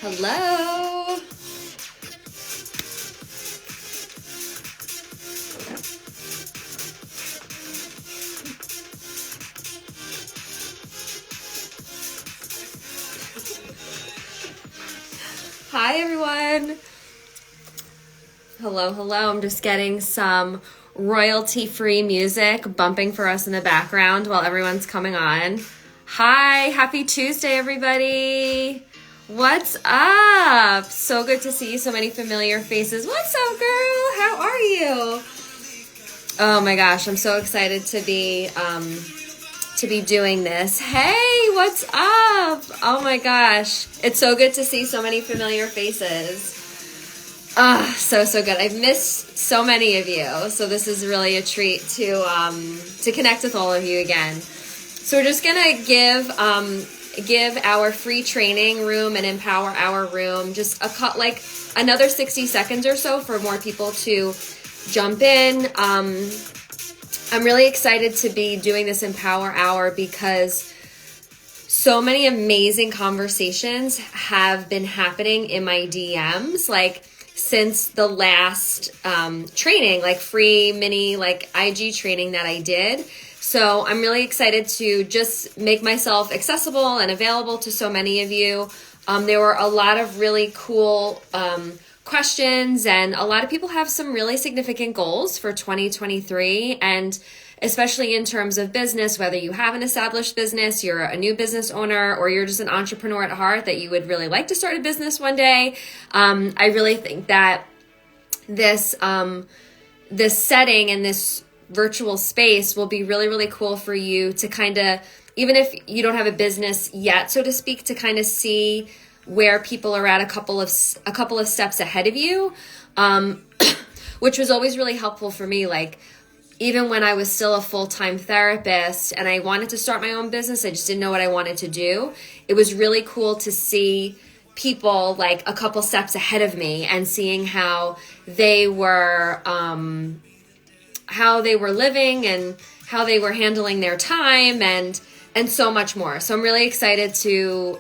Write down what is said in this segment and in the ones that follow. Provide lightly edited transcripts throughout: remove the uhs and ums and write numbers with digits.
Hello. Hi, everyone. Hello. I'm just getting some royalty-free music bumping for us in the background while everyone's coming on. Hi, happy Tuesday, everybody. What's up? So good to see so many familiar faces. What's up, girl? How are you? Oh my gosh, I'm so excited to be doing this. Hey, what's up? Oh my gosh. It's so good to see so many familiar faces. So good. I've missed so many of you. So this is really a treat to connect with all of you again. So we're just gonna give our free training room and empower our room just another 60 seconds or so for more people to jump in. I'm really excited to be doing this Empower Hour because so many amazing conversations have been happening in my DMs, since the last training, free mini IG training that I did. So I'm really excited to just make myself accessible and available to so many of you. There were a lot of really cool questions, and a lot of people have some really significant goals for 2023, and especially in terms of business, whether you have an established business, you're a new business owner, or you're just an entrepreneur at heart that you would really like to start a business one day. I really think that this setting and this virtual space will be really, really cool for you to kind of, even if you don't have a business yet, so to speak, to kind of see where people are at a couple of steps ahead of you, which was always really helpful for me. Even when I was still a full-time therapist and I wanted to start my own business, I just didn't know what I wanted to do. It was really cool to see people a couple steps ahead of me and seeing how they were living and how they were handling their time and so much more. So I'm really excited to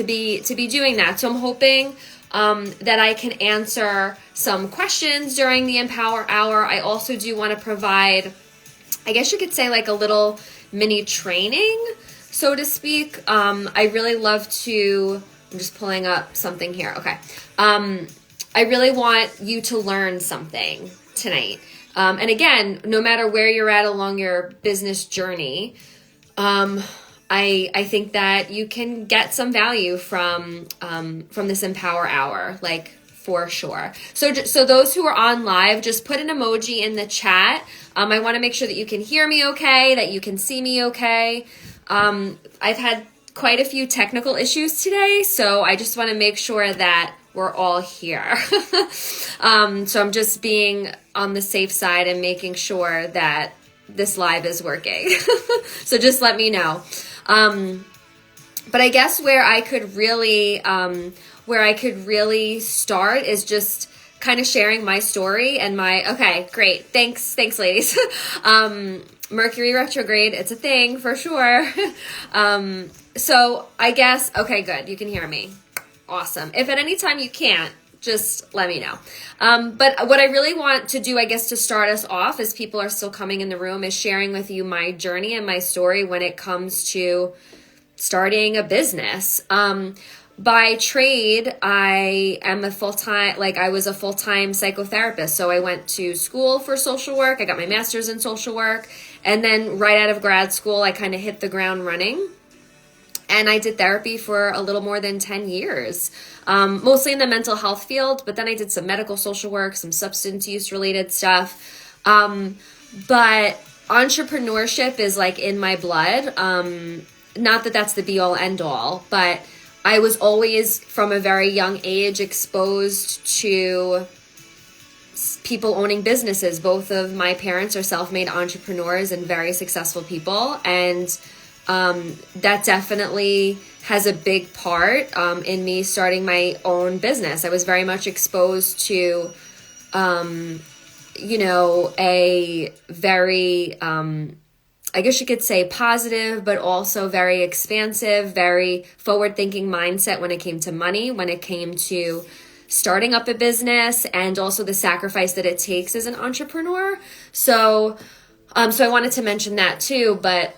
be doing that. So I'm hoping that I can answer some questions during the Empower Hour. I also do want to provide, I guess you could say, a little mini training, so to speak. I really love to, I'm just pulling up something here. Okay. I really want you to learn something tonight. And again, no matter where you're at along your business journey, I think that you can get some value from this Empower Hour, for sure. So those who are on live, just put an emoji in the chat. I want to make sure that you can hear me okay, that you can see me okay. I've had quite a few technical issues today, so I just want to make sure that we're all here. So I'm just being on the safe side and making sure that this live is working. So just let me know. But I guess where I could really start is just kind of sharing my story and okay, great. Thanks, ladies. Mercury retrograde, it's a thing for sure. So I guess, okay, good. You can hear me. Awesome. If at any time you can't, just let me know. But what I really want to do, I guess, to start us off as people are still coming in the room, is sharing with you my journey and my story when it comes to starting a business. By trade, I am I was a full-time psychotherapist. So I went to school for social work. I got my master's in social work. And then right out of grad school, I kind of hit the ground running. And I did therapy for a little more than 10 years, mostly in the mental health field. But then I did some medical social work, some substance use related stuff. But entrepreneurship is in my blood. Not that that's the be all end all, but I was always from a very young age exposed to people owning businesses. Both of my parents are self-made entrepreneurs and very successful people. And that definitely has a big part in me starting my own business. I was very much exposed to, a very I guess you could say positive, but also very expansive, very forward-thinking mindset when it came to money, when it came to starting up a business, and also the sacrifice that it takes as an entrepreneur. So I wanted to mention that too. But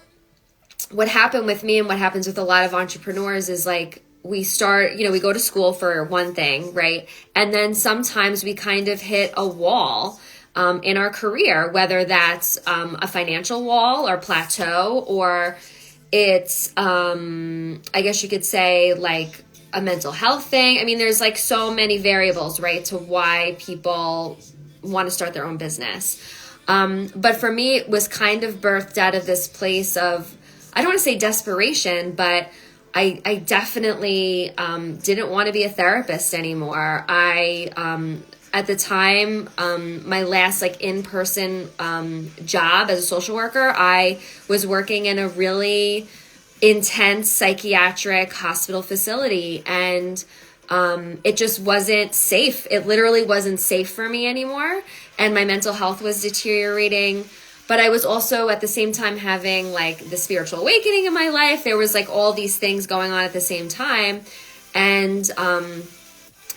what happened with me and what happens with a lot of entrepreneurs is like, we start, we go to school for one thing, right? And then sometimes we kind of hit a wall in our career, whether that's a financial wall or plateau, or it's, I guess you could say, like a mental health thing. I mean, there's like so many variables, right, to why people want to start their own business. But for me, it was kind of birthed out of this place of, I don't want to say desperation, but I definitely didn't want to be a therapist anymore. At the time, my last like in-person job as a social worker, I was working in a really intense psychiatric hospital facility, and it just wasn't safe. It literally wasn't safe for me anymore, and my mental health was deteriorating. But I was also at the same time having like the spiritual awakening in my life. There was like all these things going on at the same time. And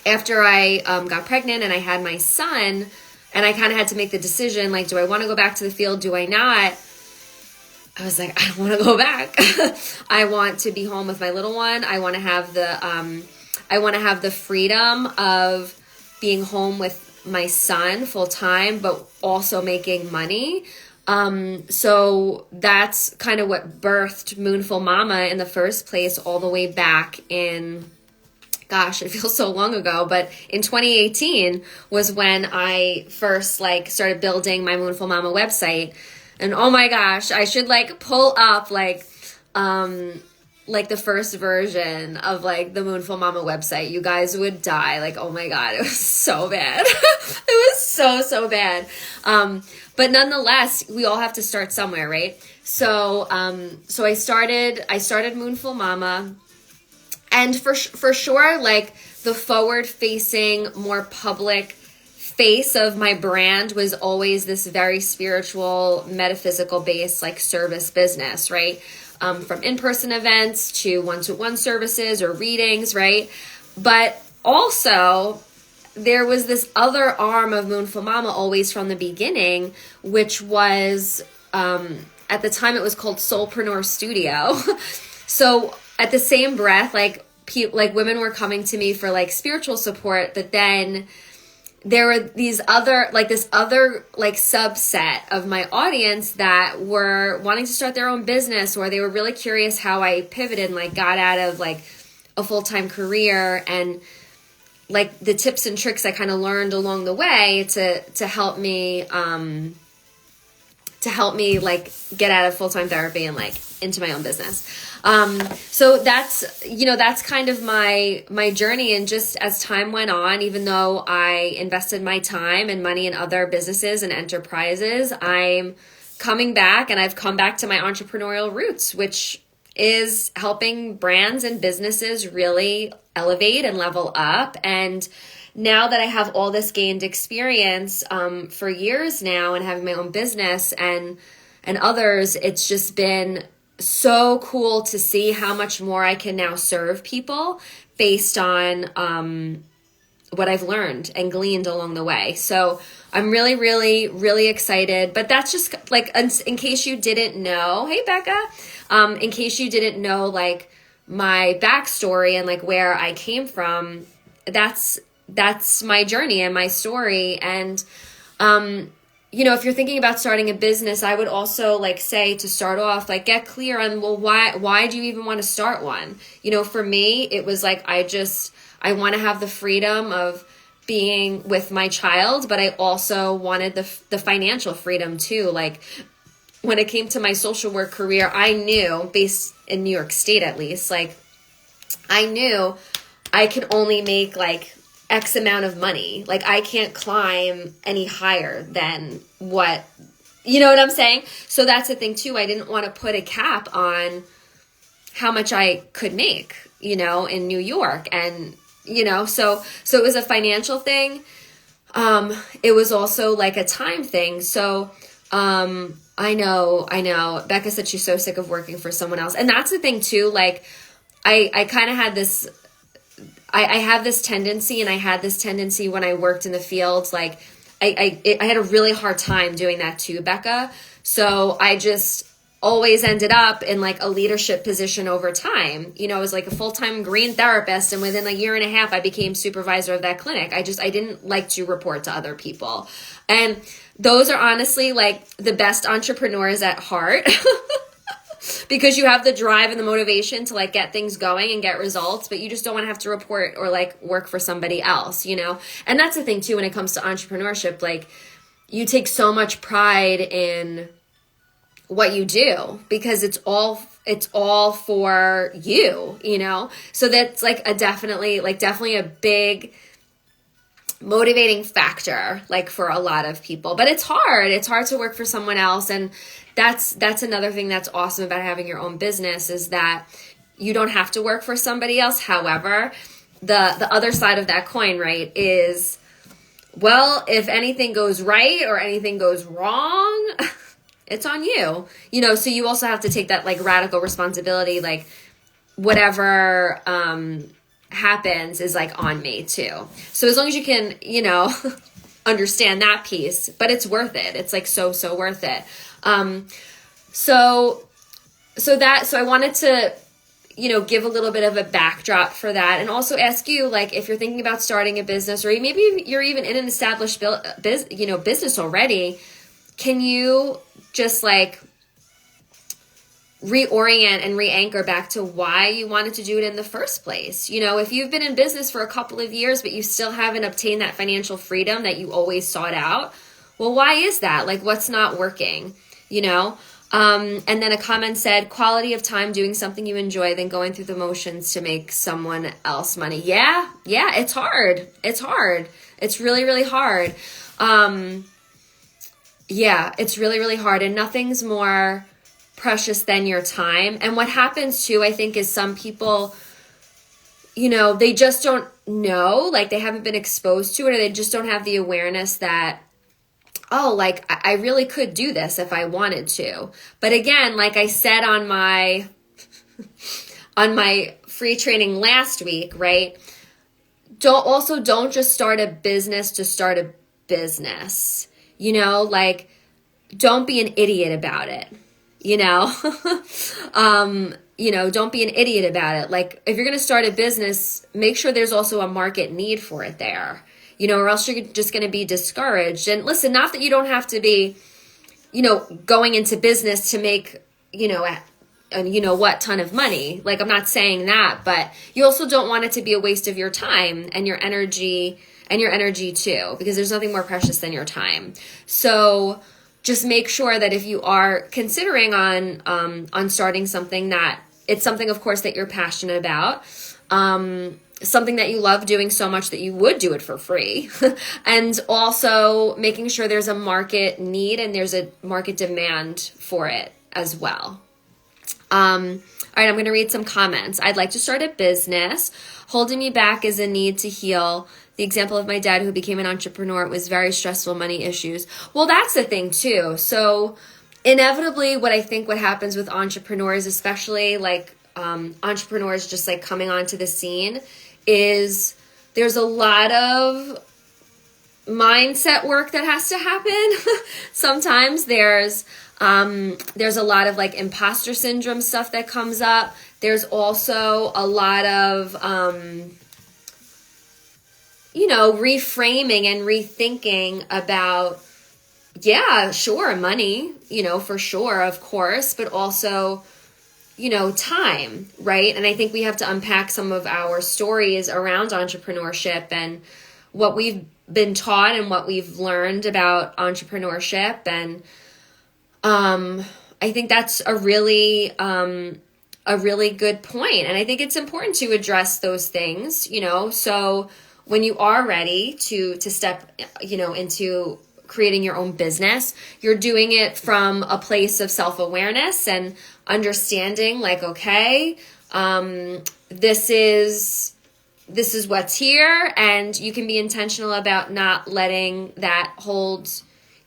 after I got pregnant and I had my son, and I kind of had to make the decision, like, do I want to go back to the field? Do I not? I was like, I don't want to go back. I want to be home with my little one. I want to have the freedom of being home with my son full time, but also making money. So that's kind of what birthed Moonful Mama in the first place, all the way back in, gosh, it feels so long ago, but in 2018 was when I first like started building my Moonful Mama website. And oh my gosh, I should like pull up like the first version of like the Moonful Mama website. You guys would die. Like, oh my God, it was so bad. It was so bad. But nonetheless, we all have to start somewhere, right? So I started Moonful Mama, and for sure, like the forward facing, more public face of my brand was always this very spiritual, metaphysical based like service business, right? From in-person events to one-to-one services or readings, right? But also, there was this other arm of Moonful Mama always from the beginning, which was, at the time it was called Soulpreneur Studio. So at the same breath, like women were coming to me for like spiritual support, but then there were this other subset of my audience that were wanting to start their own business, or they were really curious how I pivoted and like got out of like a full-time career, and like the tips and tricks I kind of learned along the way to help me like get out of full-time therapy and like into my own business. So that's kind of my journey. And just as time went on, even though I invested my time and money in other businesses and enterprises, I'm coming back, and I've come back to my entrepreneurial roots, which is helping brands and businesses really elevate and level up. And now that I have all this gained experience for years now, and having my own business and others, it's just been so cool to see how much more I can now serve people based on what I've learned and gleaned along the way. So I'm really, really, really excited. But that's just like, in case you didn't know, hey Becca, in case you didn't know like my backstory and like where I came from, that's my journey and my story. And if you're thinking about starting a business, I would also like say, to start off, like get clear on, well, why do you even want to start one? For me, it was like, I want to have the freedom of being with my child, but I also wanted the financial freedom too. Like when it came to my social work career, I knew, based in New York State at least, like I knew I could only make like X amount of money. Like I can't climb any higher than what, you know what I'm saying? So that's the thing too. I didn't want to put a cap on how much I could make, in New York. And, so it was a financial thing. It was also like a time thing. So I know. Becca said she's so sick of working for someone else. And that's the thing too. Like, I kind of had this, I have this tendency, and I had this tendency when I worked in the field. Like, I had a really hard time doing that too, Becca. So I just always ended up in like a leadership position over time. You know, I was like a full-time green therapist, and within a year and a half, I became supervisor of that clinic. I didn't like to report to other people. And those are honestly like the best entrepreneurs at heart. Because you have the drive and the motivation to like get things going and get results, but you just don't want to have to report or like work for somebody else, you know? And that's the thing too, when it comes to entrepreneurship, like you take so much pride in what you do because it's all for you, you know? So that's like definitely a big motivating factor, like for a lot of people. But it's hard to work for someone else. And that's another thing that's awesome about having your own business, is that you don't have to work for somebody else. However, the other side of that coin, right, is, well, if anything goes right or anything goes wrong, it's on you, you know? So you also have to take that like radical responsibility, like whatever happens is like on me too. So as long as you can, you know, understand that piece, but it's worth it. It's like so worth it. So I wanted to, you know, give a little bit of a backdrop for that, and also ask you, like, if you're thinking about starting a business, or maybe you're even in an established business already, can you just like reorient and re-anchor back to why you wanted to do it in the first place? You know, if you've been in business for a couple of years, but you still haven't obtained that financial freedom that you always sought out, well, why is that? Like, what's not working, you know? And then a comment said, quality of time doing something you enjoy than going through the motions to make someone else money. Yeah, it's hard. It's really, really hard. Yeah, it's really, really hard. And nothing's more precious than your time. And what happens too, I think, is some people, you know, they just don't know, like they haven't been exposed to it, or they just don't have the awareness that, oh, like I really could do this if I wanted to. But again, like I said on my free training last week, right? Don't just start a business to start a business. You know, like, don't be an idiot about it. You know, don't be an idiot about it. Like, if you're going to start a business, make sure there's also a market need for it there, you know, or else you're just going to be discouraged. And listen, not that you don't have to be, you know, going into business to make, you know, ton of money. Like, I'm not saying that, but you also don't want it to be a waste of your time and your energy too, because there's nothing more precious than your time. So just make sure that if you are considering on starting something, that it's something, of course, that you're passionate about, something that you love doing so much that you would do it for free, and also making sure there's a market need and there's a market demand for it as well. All right, I'm going to read some comments. I'd like to start a business. Holding me back is a need to heal. The example of my dad who became an entrepreneur, it was very stressful, money issues. Well, that's the thing too. So inevitably what happens with entrepreneurs, especially like entrepreneurs just like coming onto the scene, is there's a lot of mindset work that has to happen. Sometimes there's a lot of like imposter syndrome stuff that comes up. There's also a lot of reframing and rethinking about, yeah, sure, money, you know, for sure, of course, but also, you know, time, right? And I think we have to unpack some of our stories around entrepreneurship and what we've been taught and what we've learned about entrepreneurship. And I think that's a really good point. And I think it's important to address those things, you know, so when you are ready to step, you know, into creating your own business, you're doing it from a place of self-awareness and understanding, like, okay, this is what's here, and you can be intentional about not letting that hold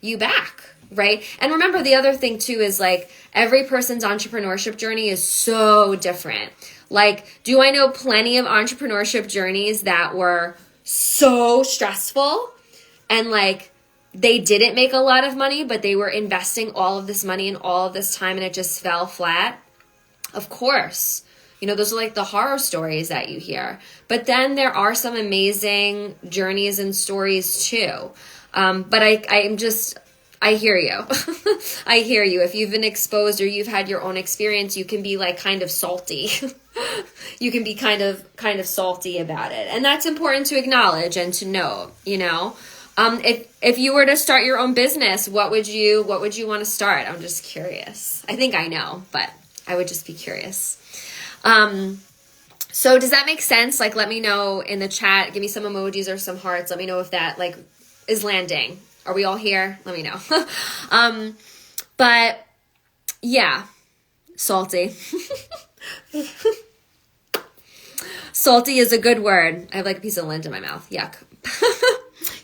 you back, right? And remember, the other thing too is like every person's entrepreneurship journey is so different. Like, do I know plenty of entrepreneurship journeys that were so stressful and like they didn't make a lot of money, but they were investing all of this money and all of this time and it just fell flat? Of course. You know, those are like the horror stories that you hear. But then there are some amazing journeys and stories too. But I hear you. I hear you. If you've been exposed or you've had your own experience, you can be like kind of salty. You can be kind of salty about it. And that's important to acknowledge and to know, you know. If you were to start your own business, what would you want to start? I'm just curious. I think I know, but I would just be curious. So does that make sense? Like, let me know in the chat. Give me some emojis or some hearts. Let me know if that like is landing. Are we all here? Let me know. But yeah, salty. Salty is a good word. I have like a piece of lint in my mouth. Yuck.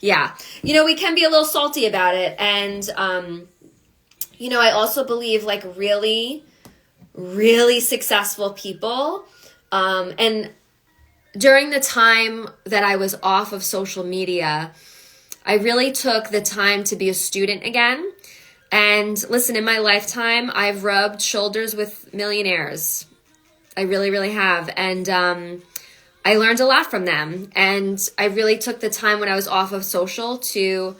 Yeah. You know, we can be a little salty about it. And, you know, I also believe like really, really successful people. And during the time that I was off of social media, I really took the time to be a student again. And listen, in my lifetime, I've rubbed shoulders with millionaires. I really, really have. And I learned a lot from them. And I really took the time when I was off of social to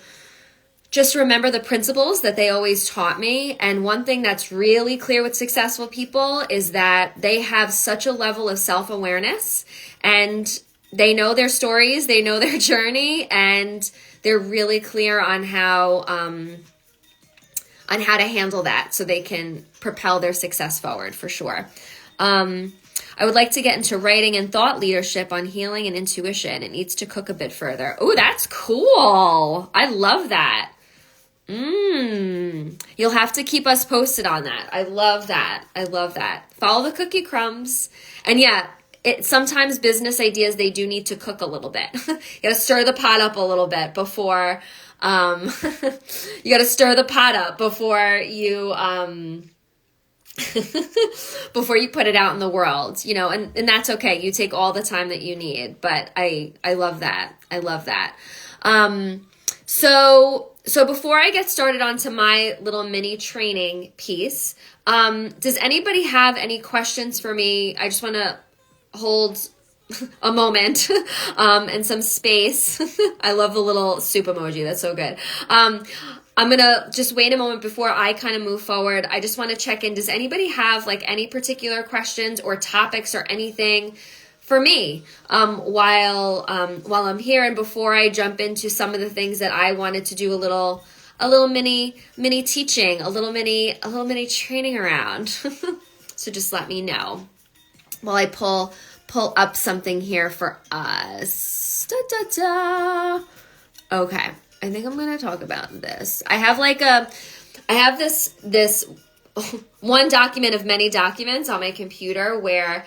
just remember the principles that they always taught me. And one thing that's really clear with successful people is that they have such a level of self-awareness and they know their stories, they know their journey, and they're really clear on how to handle that so they can propel their success forward for sure. I would like to get into writing and thought leadership on healing and intuition. It needs to cook a bit further. Oh, that's cool. I love that. You'll have to keep us posted on that. I love that. I love that. Follow the cookie crumbs. And yeah, sometimes business ideas, they do need to cook a little bit. You got to stir the pot up a little bit before, you got to stir the pot up before you, before you put it out in the world, you know, and that's okay. You take all the time that you need, but I love that. I love that. So before I get started onto my little mini training piece, does anybody have any questions for me? I just want to hold a moment, and some space. I love the little soup emoji. That's so good. I'm going to just wait a moment before I kind of move forward. I just want to check in. Does anybody have like any particular questions or topics or anything for me while I'm here, and before I jump into some of the things that I wanted to do a little mini teaching, a little mini training around. So just let me know while I pull up something here for us. Okay. I think I'm going to talk about this. I have this one document of many documents on my computer where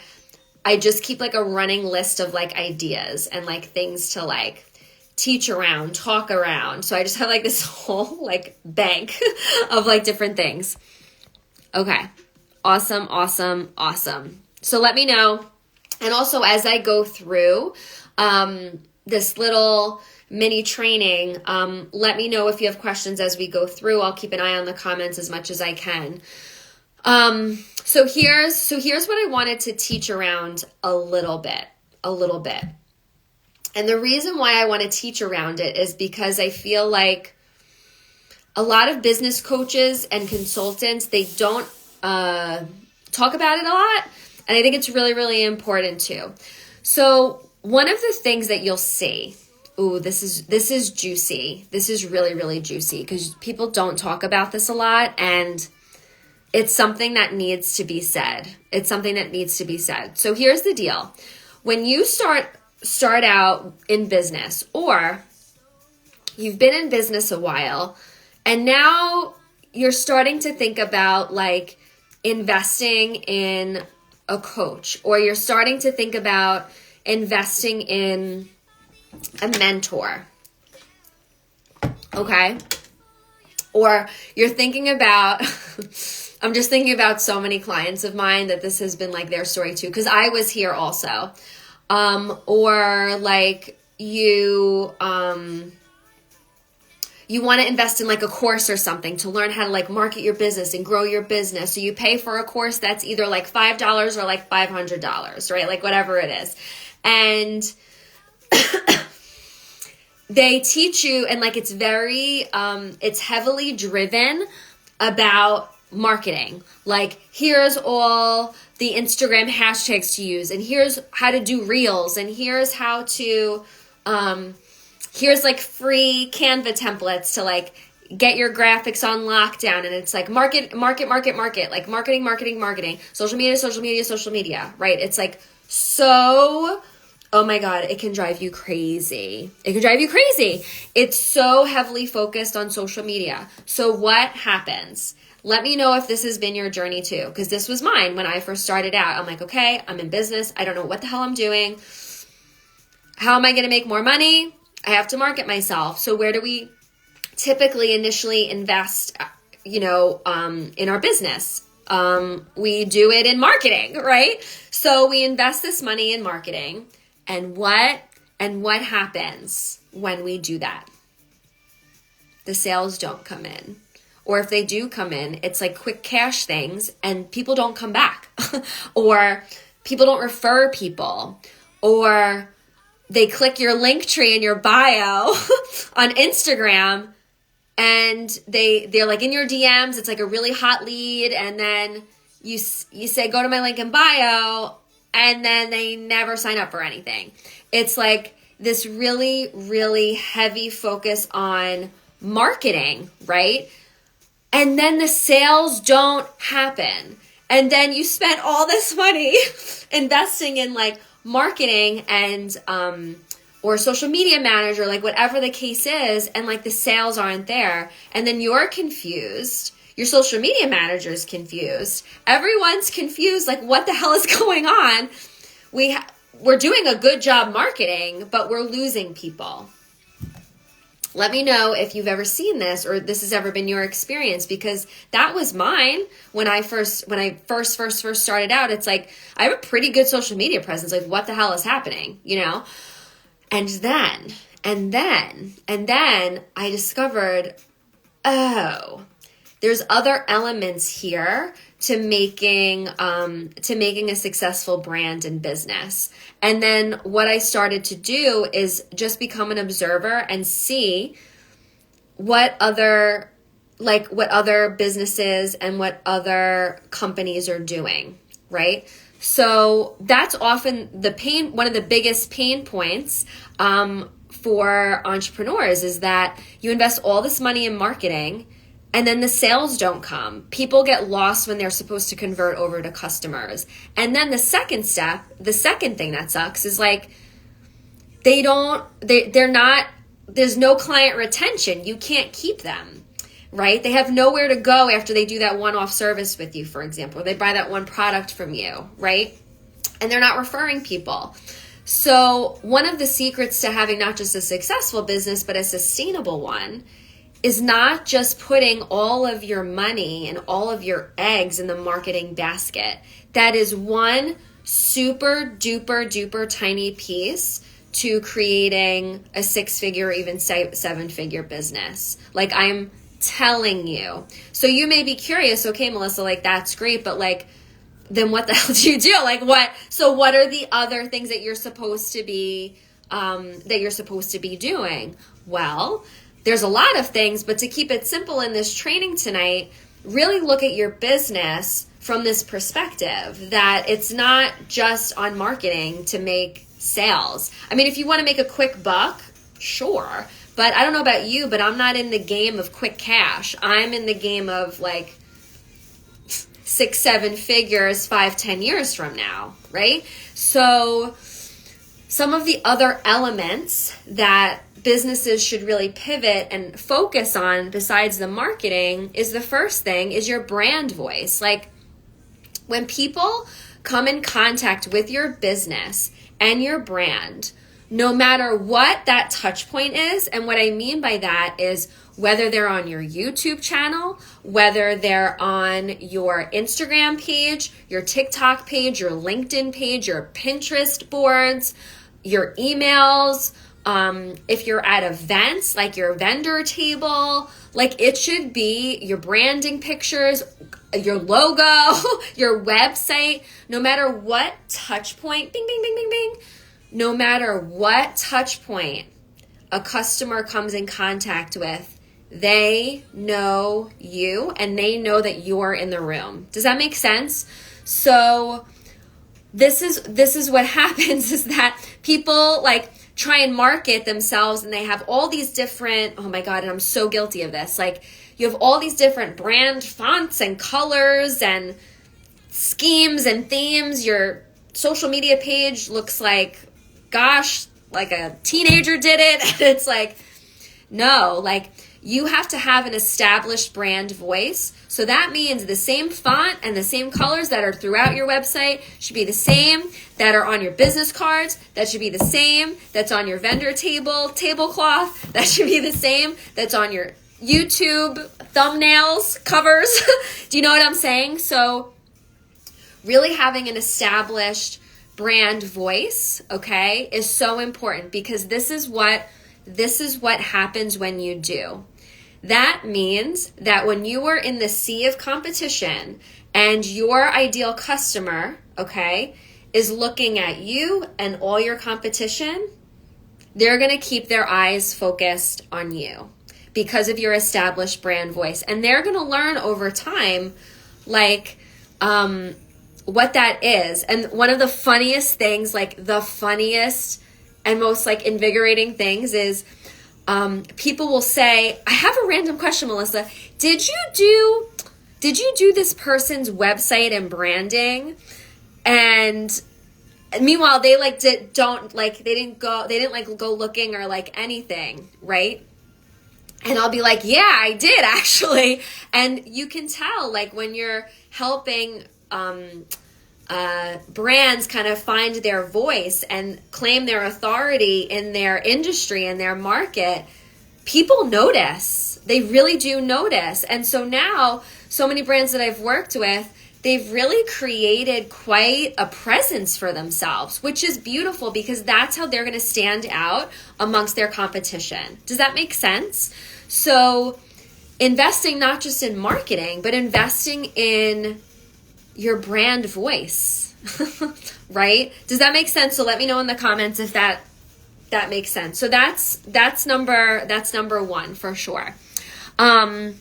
I just keep like a running list of like ideas and like things to like teach around, talk around. So I just have like this whole like bank of like different things. Okay. Awesome. So let me know. And also as I go through this little mini training, let me know if you have questions as we go through. I'll keep an eye on the comments as much as I can. So here's what I wanted to teach around a little bit. And the reason why I want to teach around it is because I feel like a lot of business coaches and consultants, they don't talk about it a lot. And I think it's really, really important too. So one of the things that you'll see, ooh, this is juicy. This is really, really juicy because people don't talk about this a lot, and it's something that needs to be said. So here's the deal. When you start out in business, or you've been in business a while, and now you're starting to think about like investing in a coach, or you're starting to think about investing in a mentor. Okay. Or you're thinking about, I'm just thinking about so many clients of mine that this has been like their story too, because I was here also. Or like you want to invest in like a course or something to learn how to like market your business and grow your business. So you pay for a course that's either like $5 or like $500, right? Like whatever it is. And they teach you, and like it's very, it's heavily driven about marketing. Like here's all the Instagram hashtags to use, and here's how to do reels, and here's how to, here's like free Canva templates to like get your graphics on lockdown. And it's like market, like marketing, social media, right? It's like so, oh my God, it can drive you crazy. It's so heavily focused on social media. So what happens? Let me know if this has been your journey too, because this was mine when I first started out. I'm like, okay, I'm in business. I don't know what the hell I'm doing. How am I going to make more money? I have to market myself. So where do we typically initially invest, in our business? We do it in marketing, right? So we invest this money in marketing. And what happens when we do that? The sales don't come in. Or if they do come in, it's like quick cash things and people don't come back. Or people don't refer people. Or they click your link tree in your bio on Instagram and they're like in your DMs. It's like a really hot lead. And then you say, go to my link in bio. And then they never sign up for anything. It's like this really, really heavy focus on marketing, right? And then the sales don't happen. And then you spent all this money investing in like marketing and, or social media manager, like whatever the case is. And like the sales aren't there. And then you're confused. Your social media manager is confused. Everyone's confused. Like, what the hell is going on? We're doing a good job marketing, but we're losing people. Let me know if you've ever seen this or this has ever been your experience, because that was mine when I first started out. It's like, I have a pretty good social media presence. Like, what the hell is happening? And then I discovered, oh, there's other elements here to making a successful brand and business. And then what I started to do is just become an observer and see what other businesses and what other companies are doing, right? So that's often one of the biggest pain points for entrepreneurs is that you invest all this money in marketing and then the sales don't come. People get lost when they're supposed to convert over to customers. And then the second thing that sucks is like, there's no client retention. You can't keep them, right? They have nowhere to go after they do that one-off service with you, for example, or they buy that one product from you, right? And they're not referring people. So one of the secrets to having not just a successful business, but a sustainable one is not just putting all of your money and all of your eggs in the marketing basket. That is one super duper duper tiny piece to creating a 6-figure, even 7-figure business. Like, I'm telling you. So you may be curious, okay, Melissa, like that's great, but like, then what the hell do you do? Like what are the other things that you're supposed to be doing? Well, there's a lot of things, but to keep it simple in this training tonight, really look at your business from this perspective that it's not just on marketing to make sales. I mean, if you want to make a quick buck, sure. But I don't know about you, but I'm not in the game of quick cash. I'm in the game of like 6-7 figures 5-10 years from now, right? So some of the other elements that businesses should really pivot and focus on besides the marketing is the first thing is your brand voice. Like when people come in contact with your business and your brand, no matter what that touch point is. And what I mean by that is whether they're on your YouTube channel, whether they're on your Instagram page, your TikTok page, your LinkedIn page, your Pinterest boards, your emails, if you're at events like your vendor table, like it should be your branding pictures, your logo, your website, no matter what touch point, bing, bing, bing, bing, bing, no matter what touch point a customer comes in contact with, they know you and they know that you're in the room. Does that make sense? So this is what happens is that people like try and market themselves and they have all these different, oh my God, and I'm so guilty of this. Like you have all these different brand fonts and colors and schemes and themes. Your social media page looks like, gosh, like a teenager did it. And it's like, no, like you have to have an established brand voice. So that means the same font and the same colors that are throughout your website should be the same that are on your business cards. That should be the same that's on your vendor tablecloth. That should be the same that's on your YouTube thumbnails, covers. Do you know what I'm saying? So really having an established brand voice, okay, is so important because this is what happens when you do. That means that when you are in the sea of competition and your ideal customer, okay, is looking at you and all your competition, they're going to keep their eyes focused on you because of your established brand voice. And they're going to learn over time, like, what that is. And one of the funniest things, like the funniest and most like invigorating things is people will say, I have a random question, Melissa. Did you do this person's website and branding? And meanwhile, they like they didn't go looking or like anything, right? And I'll be like, yeah, I did actually. And you can tell like when you're helping brands kind of find their voice and claim their authority in their industry and their market, people notice. They really do notice. And so now, so many brands that I've worked with, they've really created quite a presence for themselves, which is beautiful because that's how they're going to stand out amongst their competition. Does that make sense? So investing not just in marketing, but investing in your brand voice, right? Does that make sense? So let me know in the comments if that makes sense. So that's number one for sure. Okay.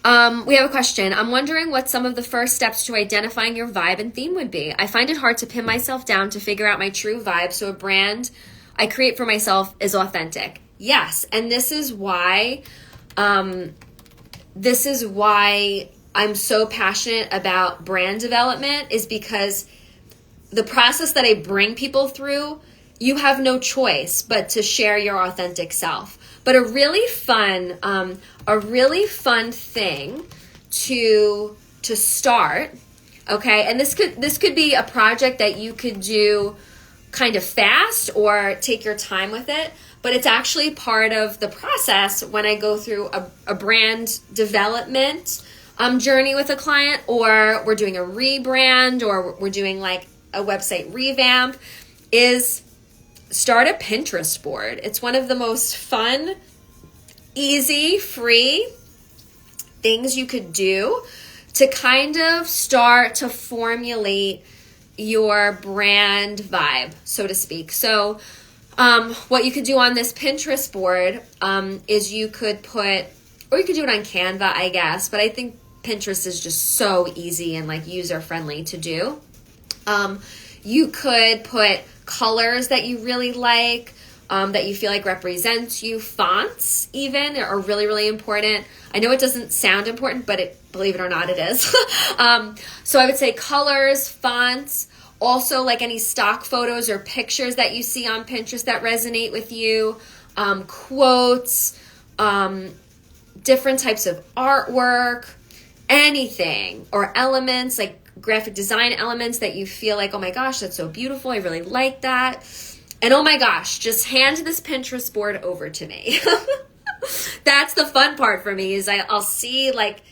We have a question. I'm wondering what some of the first steps to identifying your vibe and theme would be. I find it hard to pin myself down to figure out my true vibe, so a brand I create for myself is authentic. Yes, and this is why I'm so passionate about brand development, is because the process that I bring people through, you have no choice but to share your authentic self. But a really fun thing to start, okay? And this could be a project that you could do kind of fast or take your time with it, but it's actually part of the process when I go through a brand development journey with a client, or we're doing a rebrand, or we're doing like a website revamp, is start a Pinterest board. It's one of the most fun, easy, free things you could do to kind of start to formulate your brand vibe, so to speak. So what you could do on this Pinterest board is you could put, or you could do it on Canva, I guess, but I think Pinterest is just so easy and like user friendly to do. You could put colors that you really like, that you feel like represents you. Fonts even are really, really important. I know it doesn't sound important, but believe it or not, it is. So I would say colors, fonts, also like any stock photos or pictures that you see on Pinterest that resonate with you, quotes, different types of artwork, anything, or elements like graphic design elements that you feel like, oh my gosh, that's so beautiful, I really like that. And oh my gosh, just hand this Pinterest board over to me. That's the fun part for me is I'll see like,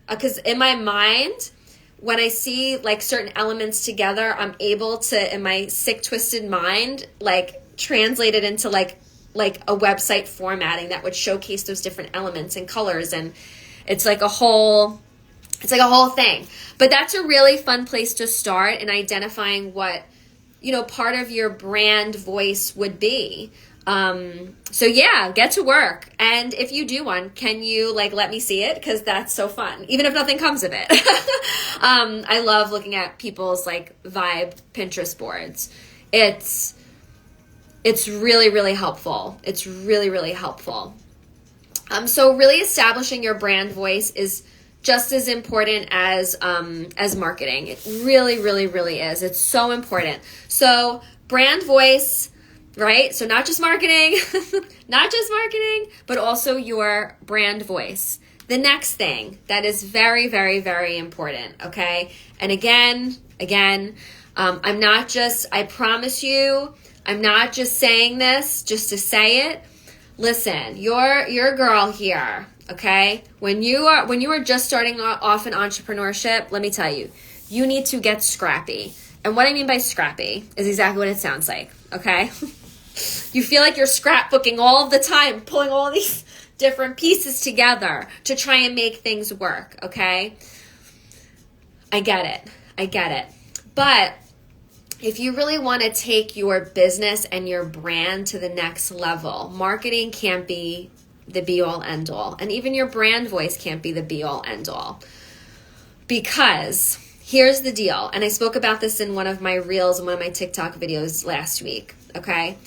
because in my mind, when I see like certain elements together, I'm able to, in my sick, twisted mind, like translate it into like a website formatting that would showcase those different elements and colors. And it's like a whole thing. But that's a really fun place to start in identifying what, part of your brand voice would be. So yeah, get to work. And if you do one, can you let me see it? Because that's so fun, even if nothing comes of it. I love looking at people's vibe Pinterest boards. It's really, really helpful. It's really, really helpful. So really establishing your brand voice is just as important as marketing. It really, really, really is. It's so important. So brand voice, right? So not just marketing, but also your brand voice. The next thing that is very, very, very important, okay? And again, I promise you, I'm not just saying this just to say it. Listen, you're a girl here, okay? When you are just starting off in entrepreneurship, let me tell you, you need to get scrappy. And what I mean by scrappy is exactly what it sounds like, okay? You feel like you're scrapbooking all of the time, pulling all these different pieces together to try and make things work, okay? I get it. But if you really want to take your business and your brand to the next level, marketing can't be the be-all, end-all. And even your brand voice can't be the be-all, end-all. Because here's the deal, and I spoke about this in one of my reels and one of my TikTok videos last week, okay?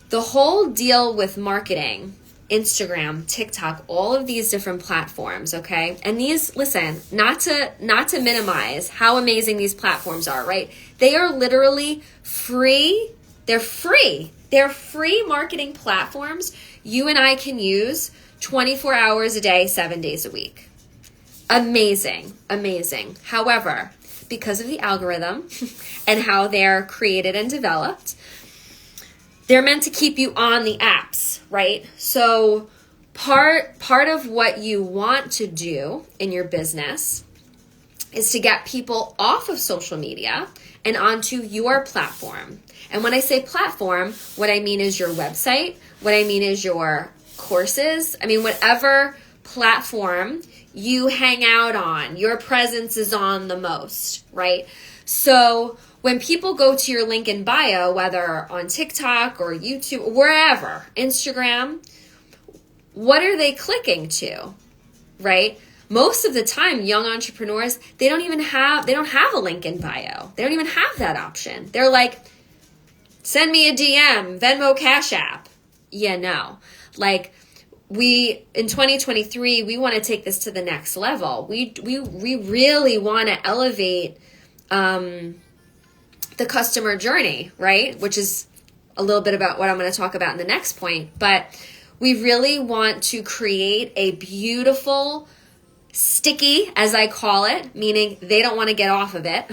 The whole deal with marketing, Instagram, TikTok, all of these different platforms, okay? And these, listen, not to minimize how amazing these platforms are, right? They are literally free. They're free. They're free marketing platforms you and I can use 24 hours a day, 7 days a week. Amazing. However, because of the algorithm and how they're created and developed, they're meant to keep you on the apps, right? So part of what you want to do in your business is to get people off of social media and onto your platform. And when I say platform, what I mean is your website, what I mean is your courses. I mean, whatever platform you hang out on, your presence is on the most, right? So when people go to your link in bio, whether on TikTok or YouTube, wherever, Instagram, what are they clicking to, right? Most of the time, young entrepreneurs, they don't have a link in bio. They don't even have that option. They're like, send me a DM, Venmo, Cash App. Yeah, no. In 2023, we want to take this to the next level. We really want to elevate the customer journey, right? Which is a little bit about what I'm going to talk about in the next point. But we really want to create a beautiful, sticky, as I call it, meaning they don't want to get off of it,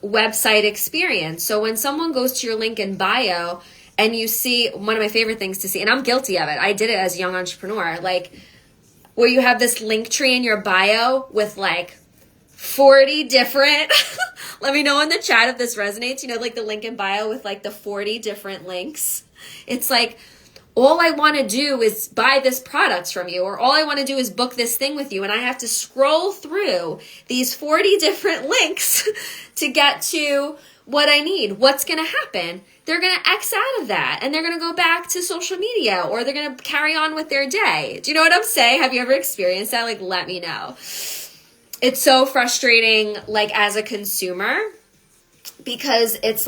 website experience. So when someone goes to your link in bio and you see, one of my favorite things to see, and I'm guilty of it, I did it as a young entrepreneur, where you have this link tree in your bio with 40 different, let me know in the chat if this resonates, the link in bio with the 40 different links. It's all I want to do is buy this product from you, or all I want to do is book this thing with you, and I have to scroll through these 40 different links to get to what I need. What's going to happen? They're going to X out of that, and they're going to go back to social media, or they're going to carry on with their day. Do you know what I'm saying? Have you ever experienced that? Let me know. It's so frustrating, as a consumer, because it's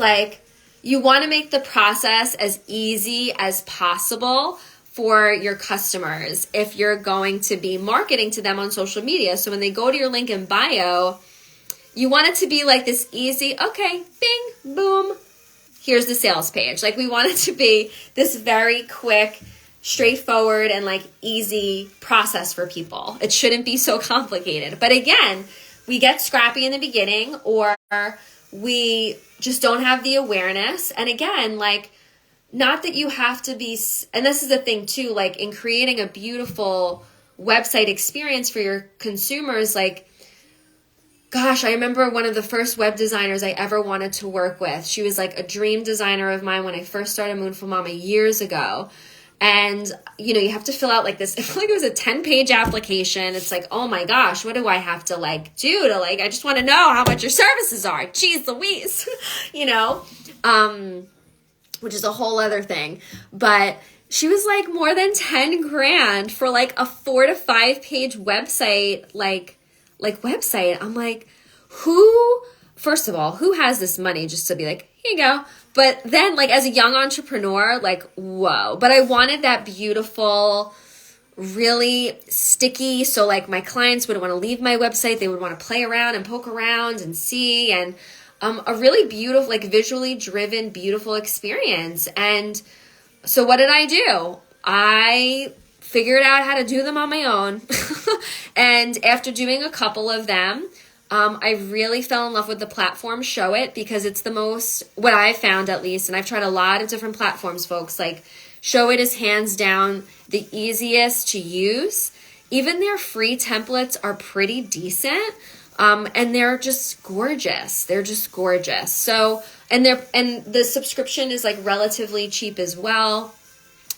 you want to make the process as easy as possible for your customers if you're going to be marketing to them on social media. So when they go to your link in bio, you want it to be this easy, okay, bing, boom, here's the sales page. We want it to be this very quick, straightforward, and easy process for people. It shouldn't be so complicated. But again, we get scrappy in the beginning, or we just don't have the awareness. And again, like, not that you have to be, and this is the thing too, like in creating a beautiful website experience for your consumers, like, gosh, I remember one of the first web designers I ever wanted to work with. She was like a dream designer of mine when I first started Moonful Mama years ago. And, you know, you have to fill out like this, I feel like it was a 10-page application. It's like, oh my gosh, what do I have to like do to like, I just want to know how much your services are. Jeez Louise, you know, which is a whole other thing. But she was like more than 10 grand for like a 4 to 5 page website, like website. I'm like, first of all, who has this money just to be like, here you go. But then like as a young entrepreneur, like, whoa. But I wanted that beautiful, really sticky. So like my clients would want to leave my website. They would want to play around and poke around and see, and a really beautiful, like visually driven, beautiful experience. And so what did I do? I figured out how to do them on my own. And after doing a couple of them, I really fell in love with the platform Show It, because it's the most, what I found at least, and I've tried a lot of different platforms, folks, like Show It is hands down the easiest to use. Even their free templates are pretty decent. And they're just gorgeous. They're just gorgeous. So, and the subscription is like relatively cheap as well.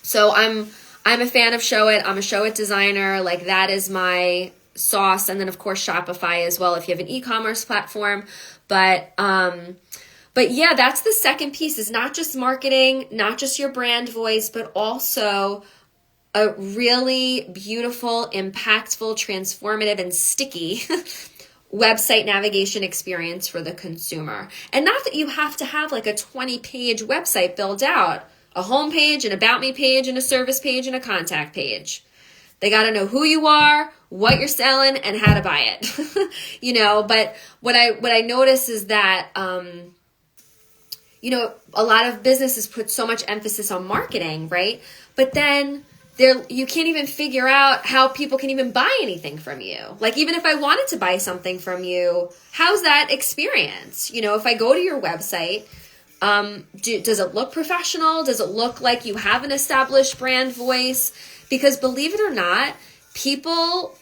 So I'm a fan of Show It. I'm a Show It designer. Like that is my sauce. And then of course Shopify as well if you have an e-commerce platform. But yeah, that's the second piece, is not just marketing, not just your brand voice, but also a really beautiful, impactful, transformative, and sticky website navigation experience for the consumer. And not that you have to have like a 20-page website built out, a home page, an about me page, and a service page, and a contact page. They got to know who you are, what you're selling, and how to buy it. You know, but what I notice is that, you know, a lot of businesses put so much emphasis on marketing, right? But then you can't even figure out how people can even buy anything from you. Like, even if I wanted to buy something from you, how's that experience? You know, if I go to your website, does it look professional? Does it look like you have an established brand voice? Because believe it or not, people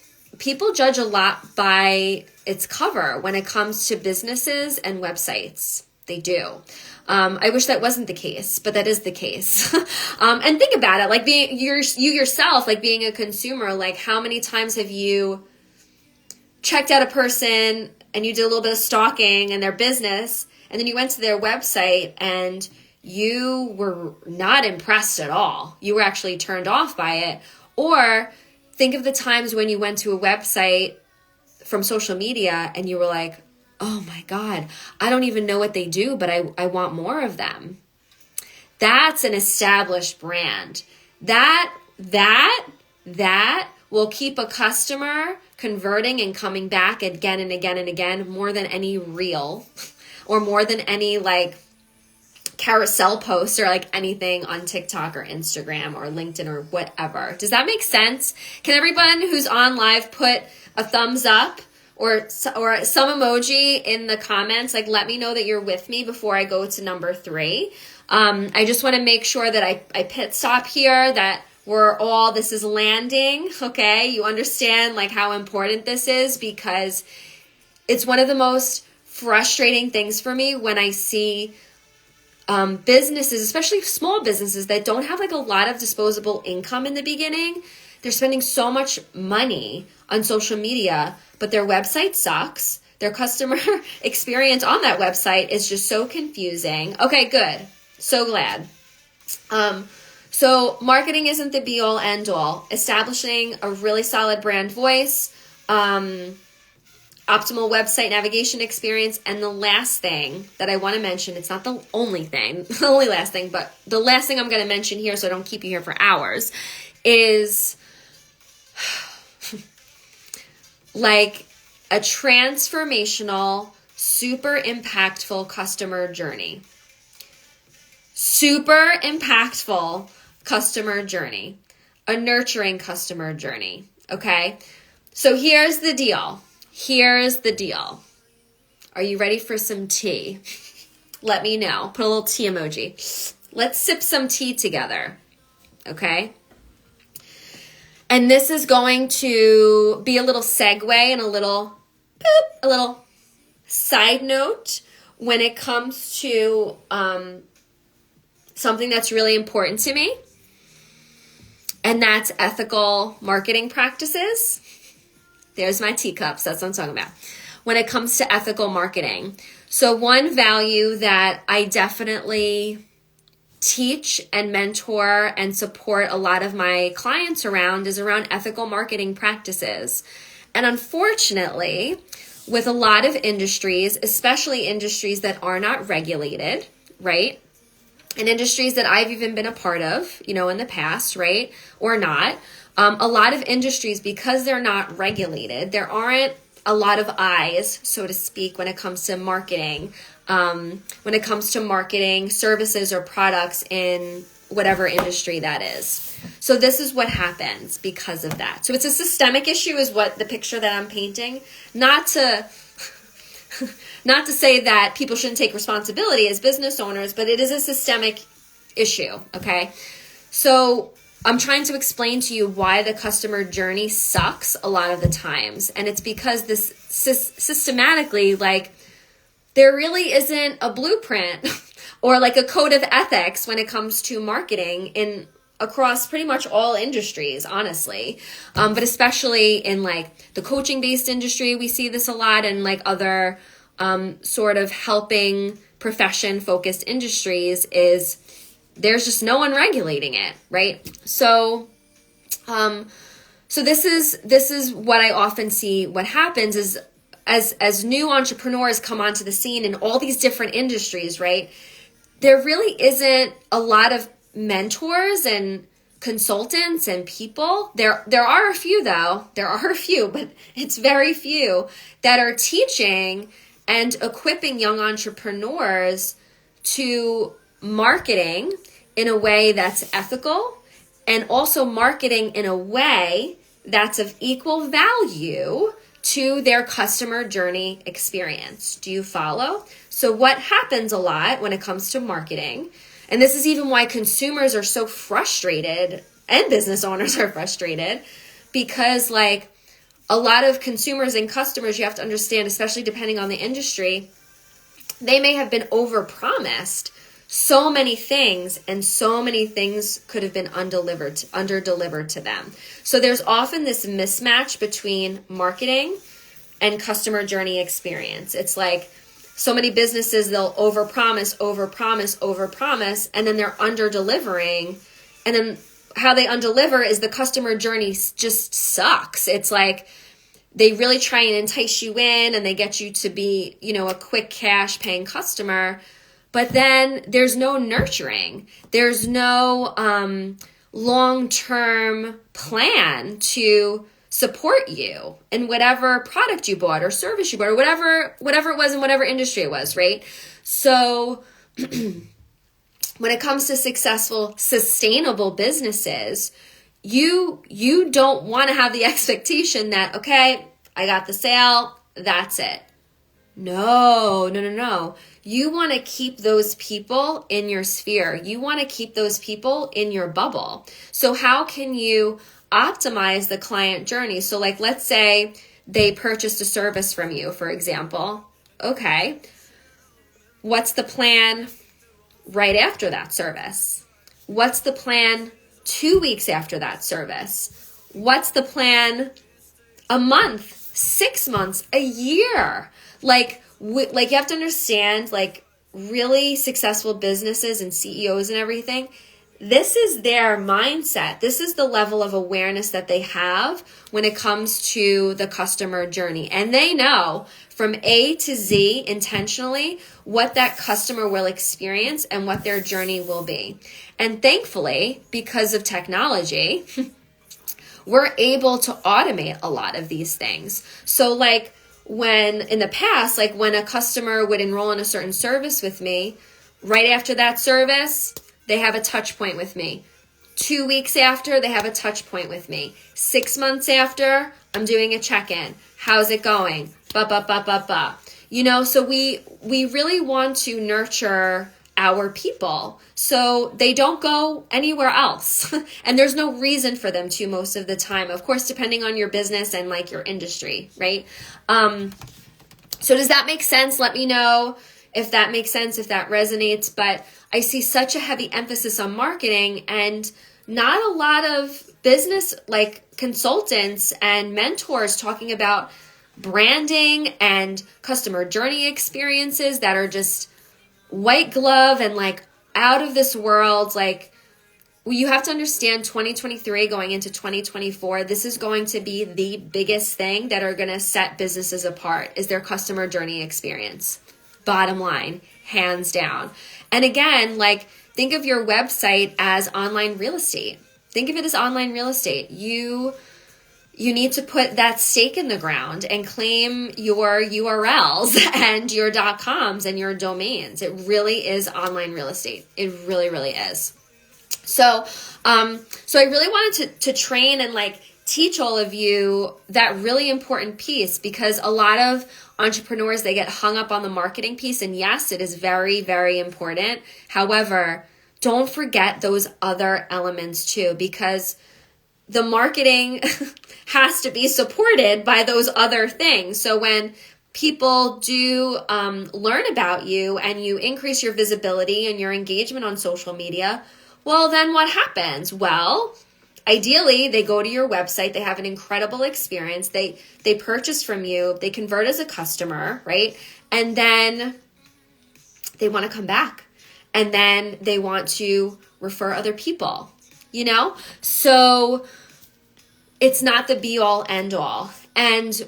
judge a lot by its cover when it comes to businesses and websites. They do. I wish that wasn't the case, but that is the case. And think about it, like being you yourself, like being a consumer, like how many times have you checked out a person and you did a little bit of stalking in their business, and then you went to their website and you were not impressed at all. You were actually turned off by it. Or think of the times when you went to a website from social media and you were like, oh my God, I don't even know what they do, but I want more of them. That's an established brand. That will keep a customer converting and coming back again and again and again more than any reel or more than any like carousel post or like anything on TikTok or Instagram or LinkedIn or whatever. Does that make sense? Can everyone who's on live put a thumbs up or some emoji in the comments? Like, let me know that you're with me before I go to number 3. I just want to make sure that I pit stop here, that this is landing, okay? You understand like how important this is, because it's one of the most frustrating things for me when I see businesses, especially small businesses that don't have like a lot of disposable income in the beginning. They're spending so much money on social media, but their website sucks. Their customer experience on that website is just so confusing. Okay, good. So glad. So marketing isn't the be all end all. Establishing a really solid brand voice, optimal website navigation experience, and the last thing that I want to mention, it's not the only thing, the only last thing, but the last thing I'm going to mention here so I don't keep you here for hours is like a transformational, super impactful customer journey. Super impactful customer journey. A nurturing customer journey. Okay? So here's the deal. here's the deal. Are you ready for some tea? Let me know. Put a little tea emoji. Let's sip some tea together, okay? And this is going to be a little segue and a little side note when it comes to something that's really important to me, and that's ethical marketing practices. There's my teacups. That's what I'm talking about. When it comes to ethical marketing. So one value that I definitely teach and mentor and support a lot of my clients around is around ethical marketing practices. And unfortunately, with a lot of industries, especially industries that are not regulated, right? And industries that I've even been a part of, in the past, right? Or not. A lot of industries, because they're not regulated, there aren't a lot of eyes, so to speak, when it comes to marketing, when it comes to marketing services or products in whatever industry that is. So this is what happens because of that. So it's a systemic issue is what the picture that I'm painting. Not to say that people shouldn't take responsibility as business owners, but it is a systemic issue, okay? So I'm trying to explain to you why the customer journey sucks a lot of the times. And it's because this systematically, there really isn't a blueprint or a code of ethics when it comes to marketing across pretty much all industries, honestly. But especially in the coaching based industry, we see this a lot, and other sort of helping profession focused industries is there's just no one regulating it, right? So this is what I often see. What happens is as new entrepreneurs come onto the scene in all these different industries, right? There really isn't a lot of mentors and consultants and people. There are a few though. There are a few, but it's very few that are teaching and equipping young entrepreneurs to marketing in a way that's ethical, and also marketing in a way that's of equal value to their customer journey experience. Do you follow? So what happens a lot when it comes to marketing, and this is even why consumers are so frustrated and business owners are frustrated, because a lot of consumers and customers, you have to understand, especially depending on the industry, they may have been overpromised so many things, and so many things could have been underdelivered to them. So there's often this mismatch between marketing and customer journey experience. It's so many businesses, they'll overpromise, and then they're under-delivering. And then how they undeliver is the customer journey just sucks. It's they really try and entice you in, and they get you to be, a quick cash paying customer. But then there's no nurturing. There's no long-term plan to support you in whatever product you bought or service you bought or whatever it was in whatever industry it was, right? So when it comes to successful, sustainable businesses, you don't want to have the expectation that, okay, I got the sale, that's it. No. You want to keep those people in your sphere. You want to keep those people in your bubble. So how can you optimize the client journey? So let's say they purchased a service from you, for example. Okay. What's the plan right after that service? What's the plan 2 weeks after that service? What's the plan a month, 6 months, a year? You have to understand, really successful businesses and CEOs and everything, this is their mindset. This is the level of awareness that they have when it comes to the customer journey. And they know from A to Z intentionally what that customer will experience and what their journey will be. And thankfully, because of technology, we're able to automate a lot of these things. So when in the past, when a customer would enroll in a certain service with me, right after that service, they have a touch point with me. 2 weeks after, they have a touch point with me. 6 months after, I'm doing a check-in. How's it going? Ba. So we really want to nurture our people so they don't go anywhere else. And there's no reason for them to most of the time, of course, depending on your business and like your industry, right? So does that make sense? Let me know if that makes sense, if that resonates. But I see such a heavy emphasis on marketing and not a lot of business like consultants and mentors talking about branding and customer journey experiences that are just white glove and like out of this world. Like, well, you have to understand 2023 going into 2024, this is going to be the biggest thing that are going to set businesses apart is their customer journey experience. Bottom line, hands down. And again, like think of your website as online real estate. Think of it as online real estate. You need to put that stake in the ground and claim your URLs and your .coms and your domains. It really is online real estate. It really, really is. So I really wanted to train and like teach all of you that really important piece, because a lot of entrepreneurs, they get hung up on the marketing piece. And yes, it is very, very important. However, don't forget those other elements too, because the marketing has to be supported by those other things. So when people do learn about you and you increase your visibility and your engagement on social media, well, then what happens? Well, ideally, they go to your website, they have an incredible experience, they purchase from you, they convert as a customer, right? And then they want to come back. And then they want to refer other people, So it's not the be all end all. And,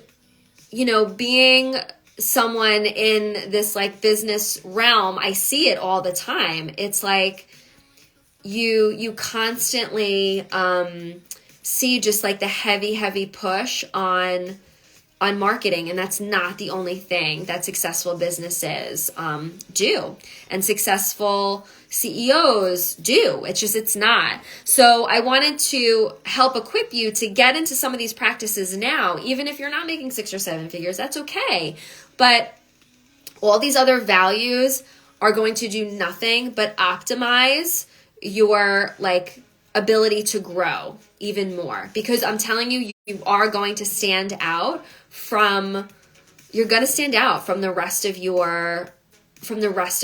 being someone in this like business realm, I see it all the time. It's like you constantly see just like the heavy push on marketing. And that's not the only thing that successful businesses do and successful CEOs do. It's not. So I wanted to help equip you to get into some of these practices now. Even if you're not making 6 or 7 figures, that's okay. But all these other values are going to do nothing but optimize your like ability to grow even more, because I'm telling you, you are going to stand out from the rest of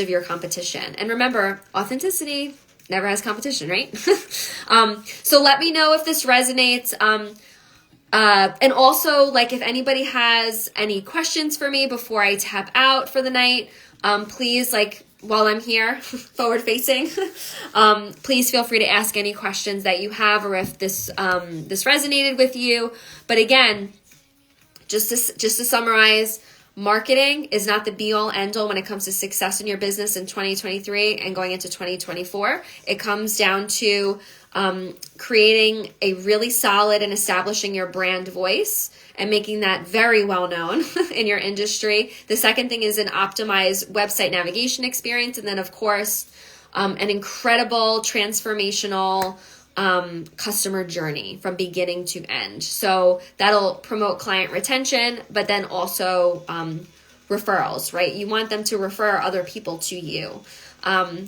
your competition. And remember, authenticity never has competition, right? So let me know if this resonates. And also, like, if anybody has any questions for me before I tap out for the night, please, like, while I'm here, forward facing, please feel free to ask any questions that you have, or if this resonated with you. But again, just to summarize, marketing is not the be all end all when it comes to success in your business in 2023 and going into 2024. It comes down to creating a really solid and establishing your brand voice and making that very well known in your industry. The second thing is an optimized website navigation experience. And then, of course, an incredible transformational customer journey from beginning to end. So that'll promote client retention, but then also referrals, right? You want them to refer other people to you.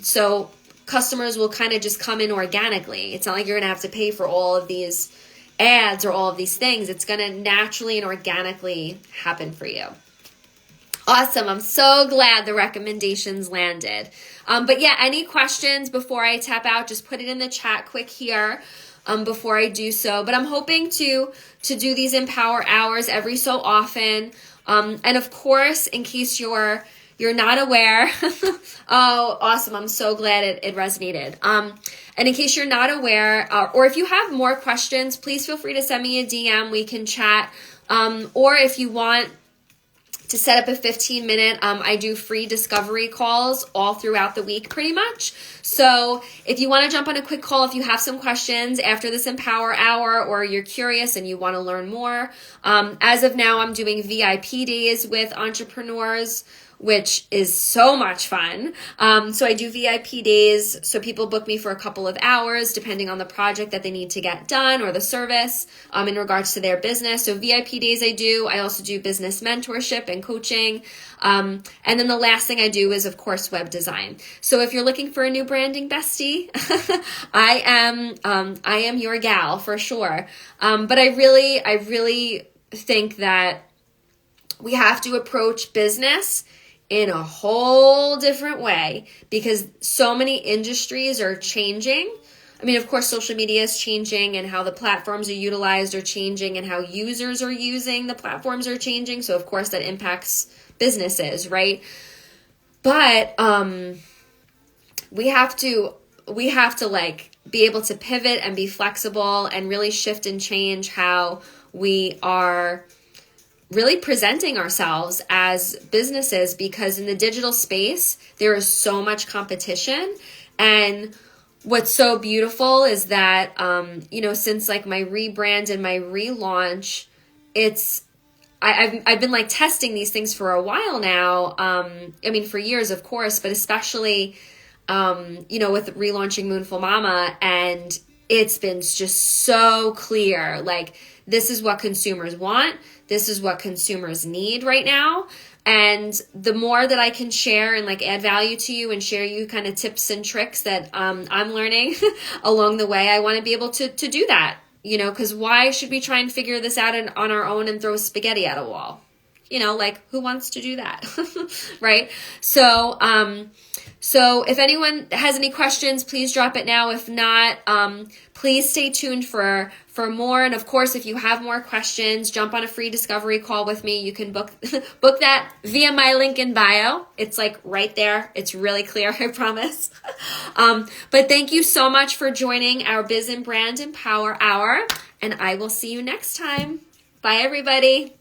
So customers will kind of just come in organically. It's not like you're going to have to pay for all of these ads or all of these things. It's going to naturally and organically happen for you. Awesome. I'm so glad the recommendations landed. But yeah, any questions before I tap out, just put it in the chat quick here before I do so. But I'm hoping to do these Empower Hours every so often. And of course, in case you're not aware, oh, awesome. I'm so glad it resonated. And in case you're not aware, or if you have more questions, please feel free to send me a DM. We can chat. Or if you want to set up a 15-minute, I do free discovery calls all throughout the week pretty much. So if you want to jump on a quick call, if you have some questions after this Empower Hour, or you're curious and you want to learn more, as of now, I'm doing VIP days with entrepreneurs which is so much fun. So I do VIP days. So people book me for a couple of hours, depending on the project that they need to get done or the service in regards to their business. So VIP days I do. I also do business mentorship and coaching. And then the last thing I do is, of course, web design. So if you're looking for a new branding bestie, I am your gal for sure. But I really think that we have to approach business in a whole different way because so many industries are changing. I mean, of course, social media is changing and how the platforms are utilized are changing and how users are using the platforms are changing. So, of course, that impacts businesses, right? But we have to like be able to pivot and be flexible and really shift and change how we are really presenting ourselves as businesses, because in the digital space, there is so much competition. And what's so beautiful is that, since like my rebrand and my relaunch, I've been like testing these things for a while now. For years, of course, but especially, with relaunching Moonful Mama, and it's been just so clear. Like, this is what consumers want. This is what consumers need right now. And the more that I can share and like add value to you and share you kind of tips and tricks that I'm learning along the way, I want to be able to do that, because why should we try and figure this out on our own and throw spaghetti at a wall? Like, who wants to do that? Right? So if anyone has any questions, please drop it now. If not, please stay tuned for more. And of course, if you have more questions, jump on a free discovery call with me. You can book that via my link in bio. It's like right there. It's really clear, I promise. But thank you so much for joining our Biz and Brand Empower Hour, and I will see you next time. Bye, everybody.